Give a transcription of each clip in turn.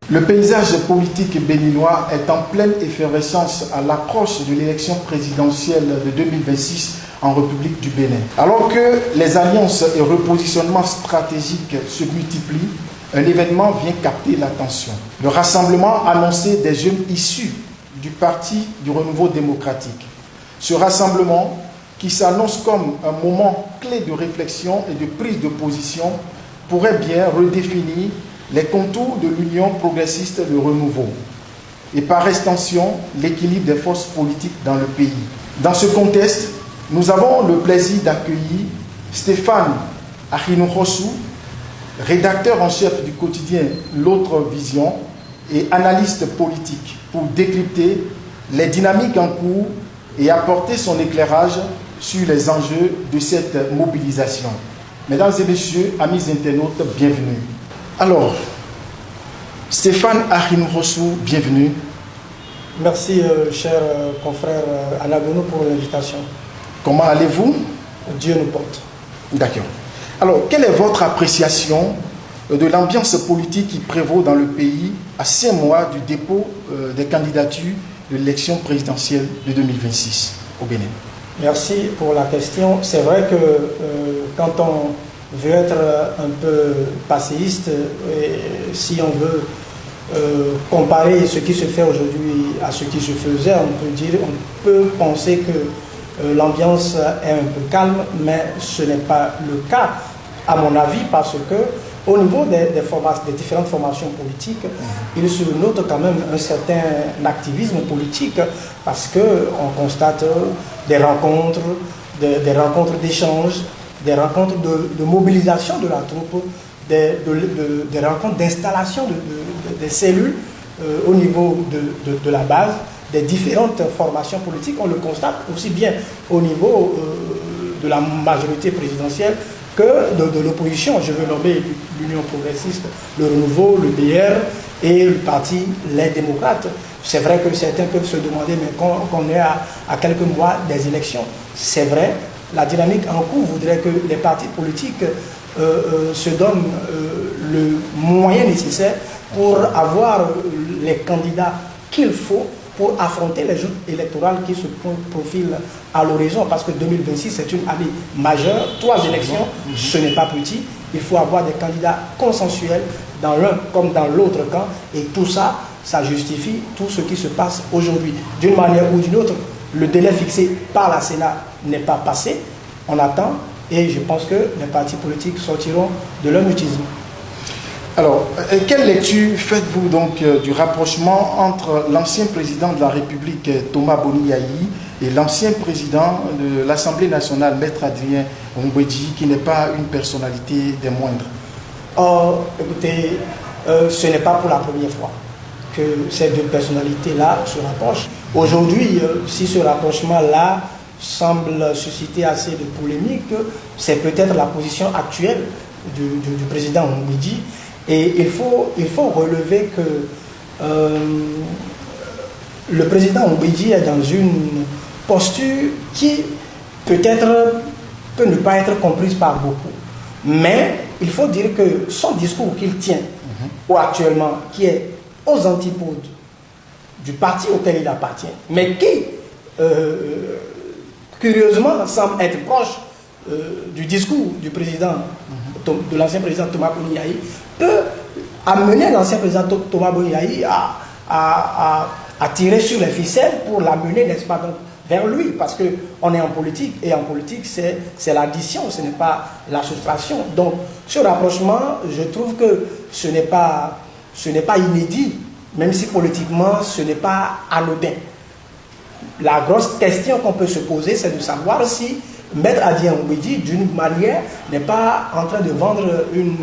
Le paysage politique béninois est en pleine effervescence à l'approche de l'élection présidentielle de 2026 en République du Bénin. Alors que les alliances et repositionnements stratégiques se multiplient, un événement vient capter l'attention. Le rassemblement annoncé des jeunes issus du Parti du Renouveau démocratique. Ce rassemblement, qui s'annonce comme un moment clé de réflexion et de prise de position, pourrait bien redéfinir les contours de l'Union progressiste de renouveau et par extension l'équilibre des forces politiques dans le pays. Dans ce contexte, nous avons le plaisir d'accueillir Stéphane Ahinourossou, rédacteur en chef du quotidien L'Autre Vision et analyste politique, pour décrypter les dynamiques en cours et apporter son éclairage sur les enjeux de cette mobilisation. Mesdames et messieurs, amis internautes, bienvenue. Alors, Stéphane Ahinourossou, bienvenue. Merci, cher confrère Anagono, pour l'invitation. Comment allez-vous? Dieu nous porte. D'accord. Alors, quelle est votre appréciation de l'ambiance politique qui prévaut dans le pays à 5 mois du dépôt des candidatures de l'élection présidentielle de 2026 au Bénin? Merci pour la question. C'est vrai que quand on veut être un peu passéiste, et si on veut comparer ce qui se fait aujourd'hui à ce qui se faisait, on peut penser que l'ambiance est un peu calme, mais ce n'est pas le cas, à mon avis, parce que au niveau des différentes formations politiques, il se note quand même un certain activisme politique, parce qu'on constate des rencontres, des rencontres d'échange, des rencontres de mobilisation de la troupe, des rencontres d'installation des cellules au niveau de la base, des différentes formations politiques. On le constate aussi bien au niveau de la majorité présidentielle que de l'opposition. Je veux nommer l'Union progressiste, le Renouveau, le BR et le parti Les Démocrates. C'est vrai que certains peuvent se demander, mais qu'on est à quelques mois des élections, c'est vrai, la dynamique en cours voudrait que les partis politiques se donnent le moyen nécessaire pour avoir les candidats qu'il faut pour affronter les joutes électorales qui se profilent à l'horizon, parce que 2026 c'est une année majeure, 3 élections, ce n'est pas petit, il faut avoir des candidats consensuels dans l'un comme dans l'autre camp, et tout ça, ça justifie tout ce qui se passe aujourd'hui. D'une manière ou d'une autre, le délai fixé par la Sénat n'est pas passé, on attend, et je pense que les partis politiques sortiront de leur mutisme. Alors, quelle lecture faites-vous donc du rapprochement entre l'ancien président de la République, Thomas Boni Yayi, et l'ancien président de l'Assemblée nationale, Maître Adrien Mbedji, qui n'est pas une personnalité des moindres? Écoutez, ce n'est pas pour la première fois que ces deux personnalités-là se rapprochent. Aujourd'hui, si ce rapprochement-là semble susciter assez de polémiques, c'est peut-être la position actuelle du président Mbedji. Et il faut relever que le président Mbedji est dans une posture qui peut-être peut ne pas être comprise par beaucoup. Mais il faut dire que son discours qu'il tient actuellement, qui est aux antipodes du parti auquel il appartient, mais qui, curieusement, semble être proche du discours du président, de l'ancien président Thomas Boni Yayi, peut amener l'ancien président Thomas Boni Yayi à tirer sur les ficelles pour l'amener, n'est-ce pas, donc, vers lui, parce qu'on est en politique, et en politique, c'est l'addition, ce n'est pas la soustraction. Donc, ce rapprochement, je trouve que ce n'est pas inédit, même si politiquement, ce n'est pas anodin. La grosse question qu'on peut se poser, c'est de savoir si Maître Adrien Mbedji, d'une manière, n'est pas en train de vendre une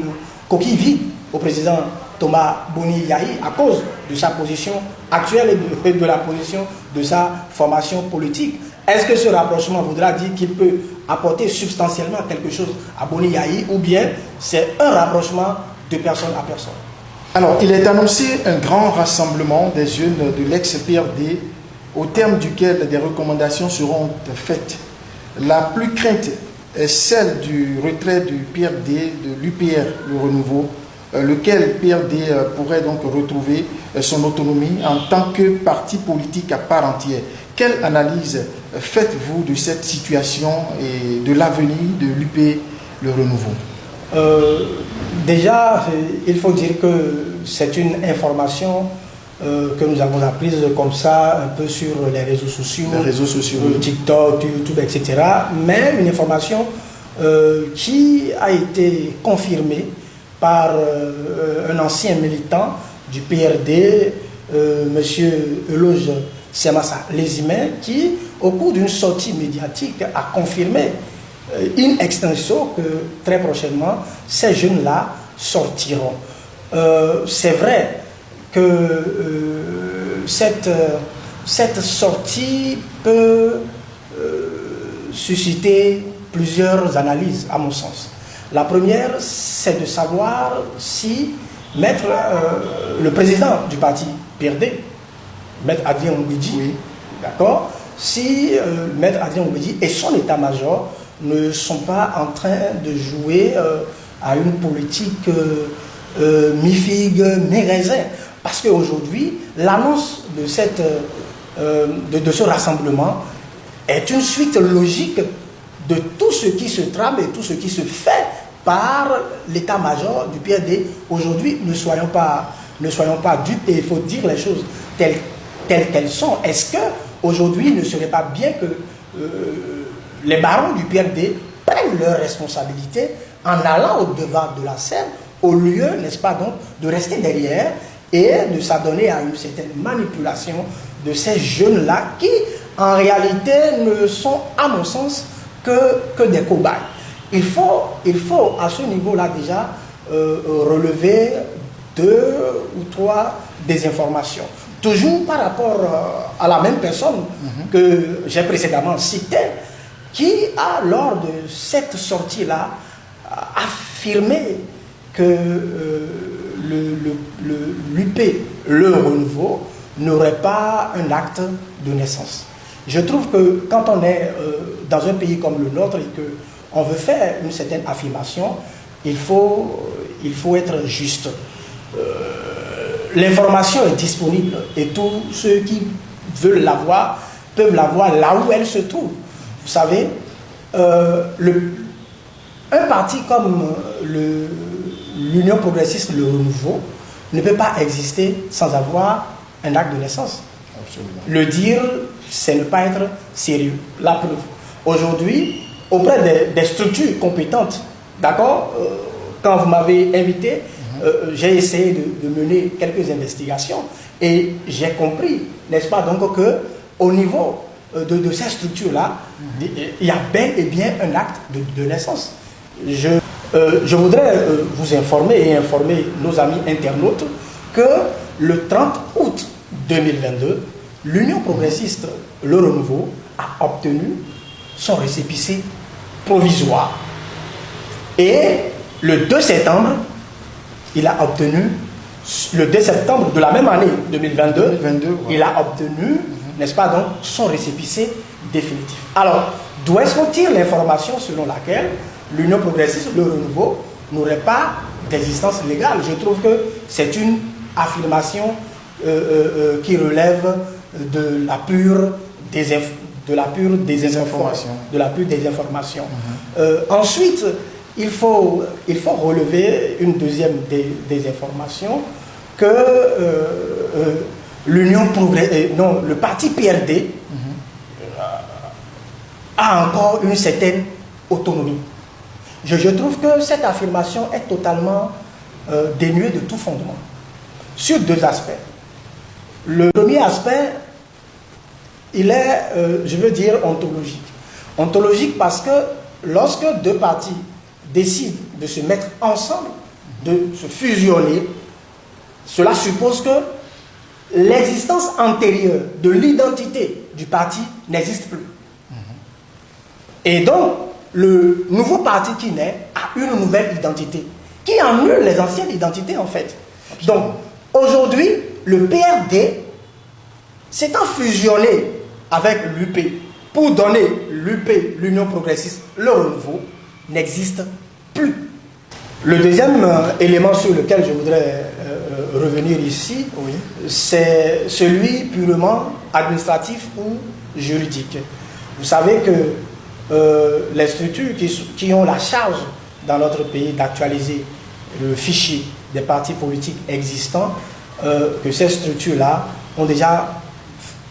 coquille vide au président Thomas Boni Yayi à cause de sa position actuelle et de la position de sa formation politique. Est-ce que ce rapprochement voudra dire qu'il peut apporter substantiellement quelque chose à Boni Yayi, ou bien c'est un rapprochement de personne à personne? Alors, il est annoncé un grand rassemblement des jeunes de l'ex-PRD, au terme duquel des recommandations seront faites. La plus crainte est celle du retrait du PRD, de l'UPR, le Renouveau, lequel PRD pourrait donc retrouver son autonomie en tant que parti politique à part entière. Quelle analyse faites-vous de cette situation et de l'avenir de l'UP Le Renouveau? Déjà, il faut dire que c'est une information que nous avons apprise comme ça, un peu sur les réseaux sociaux, TikTok, YouTube, etc. Mais une information qui a été confirmée par un ancien militant du PRD, M. Eloge Siamassa Lézimé, qui, au cours d'une sortie médiatique, a confirmé in extenso que très prochainement, ces jeunes-là sortiront. C'est vrai que cette sortie peut susciter plusieurs analyses, à mon sens. La première, c'est de savoir si le président du parti PRD, Maître Adrien Mbidji, oui, d'accord, si Maître Adrien Mbidji et son état-major ne sont pas en train de jouer à une politique mi-figue, mi-raisin. Parce qu'aujourd'hui, l'annonce de ce rassemblement est une suite logique de tout ce qui se trame et tout ce qui se fait par l'état-major du PRD. Aujourd'hui, ne soyons pas dupes et il faut dire les choses telles qu'elles sont. Est-ce qu'aujourd'hui, il ne serait pas bien que les barons du PRD prennent leurs responsabilités en allant au-devant de la scène, au lieu, n'est-ce pas, donc, de rester derrière et de s'adonner à une certaine manipulation de ces jeunes-là qui, en réalité, ne sont, à mon sens, que des cobayes. Il faut à ce niveau-là déjà relever 2 ou 3 désinformations. Toujours par rapport à la même personne que j'ai précédemment citée, qui a, lors de cette sortie-là, affirmé que l'UP, le Renouveau, n'aurait pas un acte de naissance. Je trouve que quand on est dans un pays comme le nôtre et qu'on veut faire une certaine affirmation, il faut être juste. L'information est disponible et tous ceux qui veulent l'avoir peuvent l'avoir là où elle se trouve. Vous savez, un parti comme l'Union progressiste, le Renouveau, ne peut pas exister sans avoir un acte de naissance. Absolument. Le dire, c'est ne pas être sérieux. La preuve. Aujourd'hui, auprès des structures compétentes, d'accord, quand vous m'avez invité, j'ai essayé de mener quelques investigations et j'ai compris, n'est-ce pas, donc qu'au niveau de ces structures-là, il y a bel et bien un acte de naissance. Je voudrais vous informer et informer nos amis internautes que le 30 août 2022, l'Union progressiste Le Renouveau a obtenu son récépissé provisoire. Et le 2 septembre, il a obtenu, le 2 septembre de la même année 2022, il a obtenu, n'est-ce pas, donc, son récépissé définitif. Alors, d'où est-ce qu'on tire l'information selon laquelle l'Union progressiste, le Renouveau, n'aurait pas d'existence légale? Je trouve que c'est une affirmation qui relève de la pure désinformation. Ensuite, il faut relever une deuxième désinformation que le parti PRD a encore une certaine autonomie. Je trouve que cette affirmation est totalement dénuée de tout fondement, sur 2 aspects. Le premier aspect, il est, je veux dire, ontologique. Ontologique parce que lorsque 2 partis décident de se mettre ensemble, de se fusionner, cela suppose que l'existence antérieure de l'identité du parti n'existe plus. Et donc, le nouveau parti qui naît a une nouvelle identité, qui annule les anciennes identités en fait. Donc, aujourd'hui, le PRD s'étant fusionné avec l'UP pour donner l'UP, l'Union progressiste, le Renouveau, n'existe plus. Le deuxième élément sur lequel je voudrais revenir ici, oui, c'est celui purement administratif ou juridique. Vous savez que les structures qui ont la charge dans notre pays d'actualiser le fichier des partis politiques existants, que ces structures-là ont déjà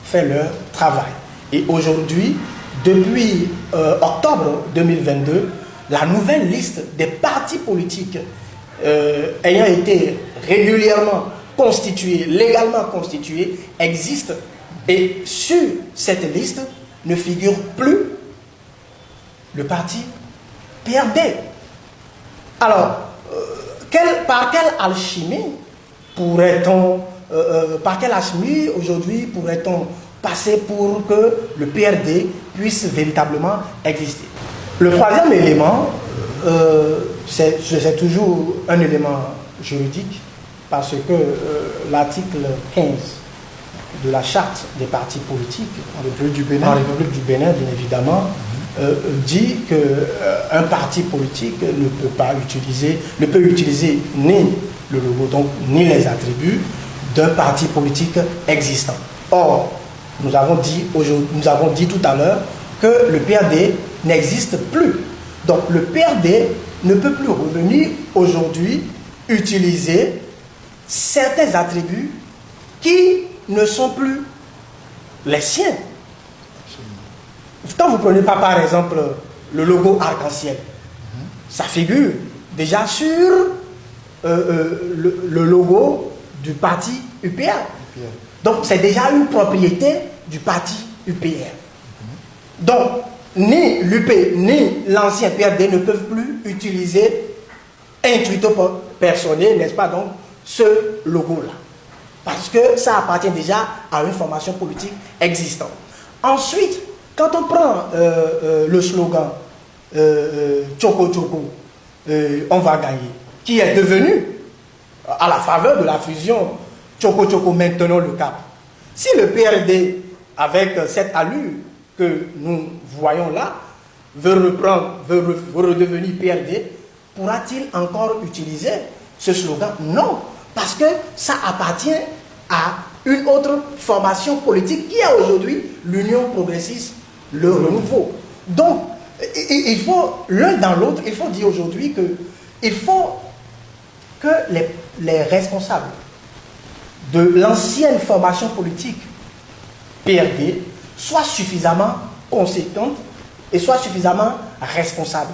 fait leur travail. Et aujourd'hui, depuis octobre 2022, la nouvelle liste des partis politiques ayant été régulièrement constitués, légalement constitués, existe. Et sur cette liste ne figure plus le parti PRD. Alors, par quelle alchimie pourrait-on, aujourd'hui pourrait-on passer pour que le PRD puisse véritablement exister? Le troisième élément, c'est toujours un élément juridique, parce que l'article 15 de la charte des partis politiques en République du Bénin, bien évidemment, dit qu'un parti politique ne peut utiliser ni le logo, donc ni les attributs d'un parti politique existant. Or, nous avons dit tout à l'heure que le PRD n'existe plus. Donc le PRD ne peut plus revenir aujourd'hui utiliser certains attributs qui ne sont plus les siens. Quand vous prenez par exemple le logo arc-en-ciel, ça figure déjà sur le logo du parti UPR. Donc c'est déjà une propriété du parti UPR. Donc ni l'UP ni l'ancien PRD ne peuvent plus utiliser intuito personnel, n'est-ce pas, donc ce logo-là. Parce que ça appartient déjà à une formation politique existante. Ensuite, quand on prend le slogan Tchoko Tchoko, on va gagner, qui est devenu, à la faveur de la fusion Tchoko Tchoko, maintenant le cap. Si le PRD, avec cette allure que nous voyons là, veut redevenir PRD, pourra-t-il encore utiliser ce slogan? Non, parce que ça appartient à une autre formation politique qui est aujourd'hui l'Union progressiste, le renouveau. Donc, il faut, l'un dans l'autre, il faut dire aujourd'hui qu'il faut que les responsables de l'ancienne formation politique PRD soient suffisamment conséquentes et soient suffisamment responsables.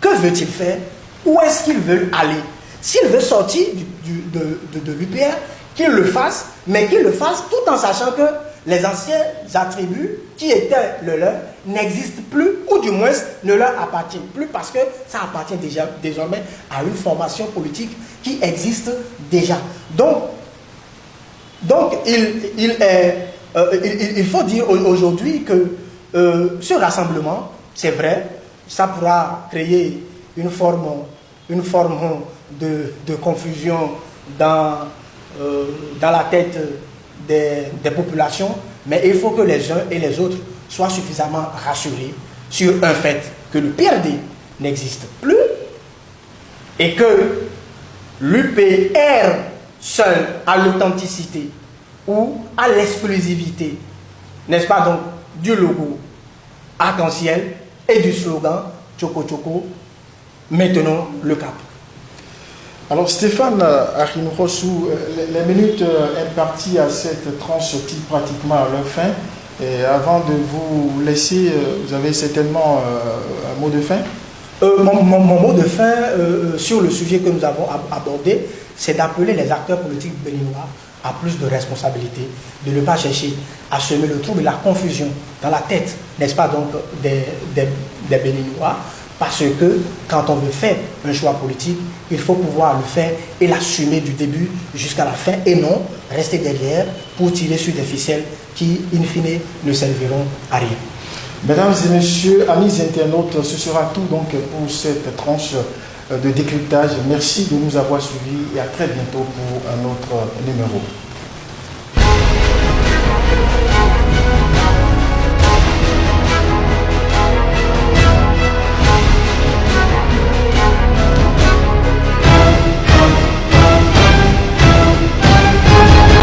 Que veut-il faire? Où est-ce qu'il veut aller? S'il veut sortir de l'UPR, qu'il le fasse, mais qu'il le fasse tout en sachant que les anciens attributs qui étaient le leur n'existent plus, ou du moins ne leur appartiennent plus, parce que ça appartient déjà désormais à une formation politique qui existe déjà. Donc il faut dire aujourd'hui que ce rassemblement, c'est vrai, ça pourra créer une forme de confusion dans la tête des populations, mais il faut que les uns et les autres soient suffisamment rassurés sur un fait, que le PRD n'existe plus et que l'UPR seul a l'authenticité ou à l'exclusivité, n'est-ce pas, donc, du logo arc-en-ciel et du slogan Tchoko Tchoko, maintenant le cap. Alors Stéphane Arinrossou, les minutes imparties à cette tranche tirent pratiquement à leur fin. Et avant de vous laisser, vous avez certainement un mot de fin? Mon mot de fin sur le sujet que nous avons abordé, c'est d'appeler les acteurs politiques béninois à plus de responsabilité, de ne pas chercher à semer le trouble et la confusion dans la tête, n'est-ce pas, donc, des Béninois, parce que quand on veut faire un choix politique, il faut pouvoir le faire et l'assumer du début jusqu'à la fin, et non rester derrière pour tirer sur des ficelles qui, in fine, ne serviront à rien. Mesdames et messieurs, amis internautes, ce sera tout donc pour cette tranche de décryptage. Merci de nous avoir suivis et à très bientôt pour un autre numéro.